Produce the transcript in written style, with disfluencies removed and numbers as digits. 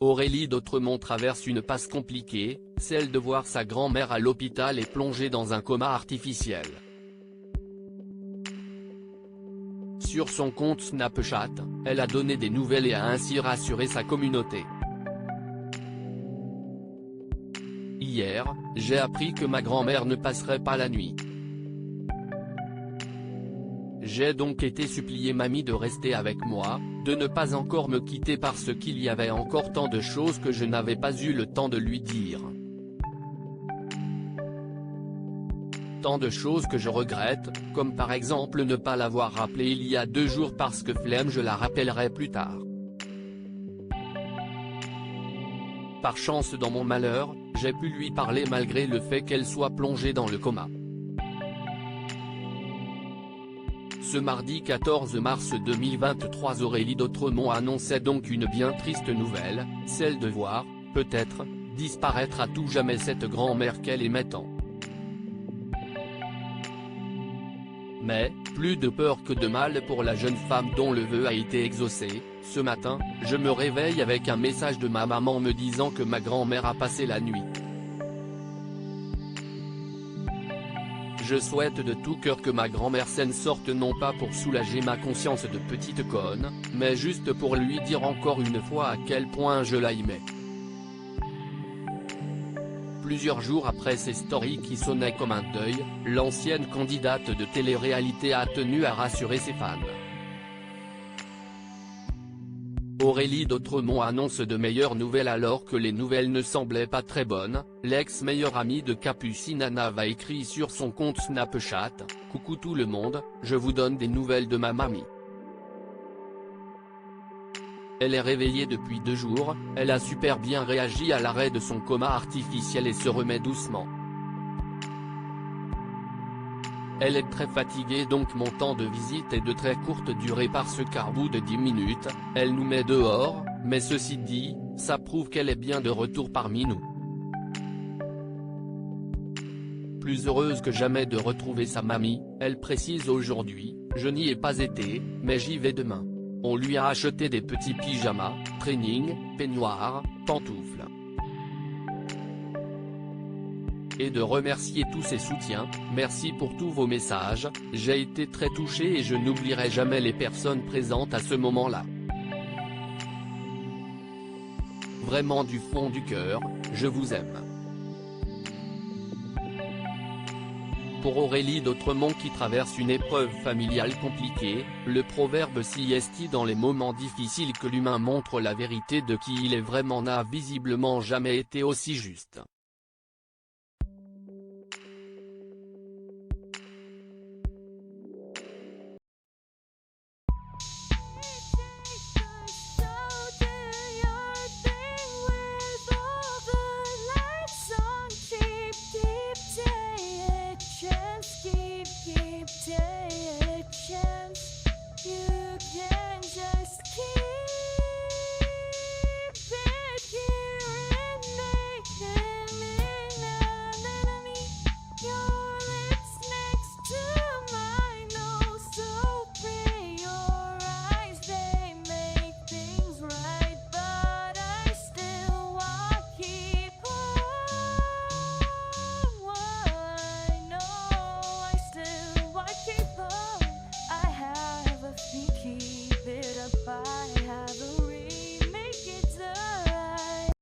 Aurélie d'Autremont traverse une passe compliquée, celle de voir sa grand-mère à l'hôpital et plongée dans un coma artificiel. Sur son compte Snapchat, elle a donné des nouvelles et a ainsi rassuré sa communauté. Hier, j'ai appris que ma grand-mère ne passerait pas la nuit. J'ai donc été supplier mamie de rester avec moi, de ne pas encore me quitter parce qu'il y avait encore tant de choses que je n'avais pas eu le temps de lui dire. Tant de choses que je regrette, comme par exemple ne pas l'avoir rappelée il y a 2 jours parce que flemme, je la rappellerai plus tard. Par chance dans mon malheur, j'ai pu lui parler malgré le fait qu'elle soit plongée dans le coma. Ce mardi 14 mars 2023, Aurélie d'Autremont annonçait donc une bien triste nouvelle, celle de voir, peut-être, disparaître à tout jamais cette grand-mère qu'elle aimait tant. Mais, plus de peur que de mal pour la jeune femme dont le vœu a été exaucé. Ce matin, je me réveille avec un message de ma maman me disant que ma grand-mère a passé la nuit. Je souhaite de tout cœur que ma grand-mère s'en sorte, non pas pour soulager ma conscience de petite conne, mais juste pour lui dire encore une fois à quel point je l'aimais. Plusieurs jours après ces stories qui sonnaient comme un deuil, l'ancienne candidate de télé-réalité a tenu à rassurer ses fans. Aurélie d'Autremont annonce de meilleures nouvelles alors que les nouvelles ne semblaient pas très bonnes. L'ex-meilleure amie de Capucine Anna va écrit sur son compte Snapchat « Coucou tout le monde, je vous donne des nouvelles de ma mamie. Elle est réveillée depuis 2 jours, elle a super bien réagi à l'arrêt de son coma artificiel et se remet doucement. Elle est très fatiguée donc mon temps de visite est de très courte durée parce qu'à bout de 10 minutes, elle nous met dehors, mais ceci dit, ça prouve qu'elle est bien de retour parmi nous. Plus heureuse que jamais de retrouver sa mamie, elle précise aujourd'hui, je n'y ai pas été, mais j'y vais demain. On lui a acheté des petits pyjamas, training, peignoirs, pantoufles. Et de remercier tous ses soutiens, merci pour tous vos messages, j'ai été très touché et je n'oublierai jamais les personnes présentes à ce moment-là. Vraiment du fond du cœur, je vous aime. Pour Aurélie d'Autremont qui traverse une épreuve familiale compliquée, le proverbe si est dans les moments difficiles que l'humain montre la vérité de qui il est vraiment n'a visiblement jamais été aussi juste.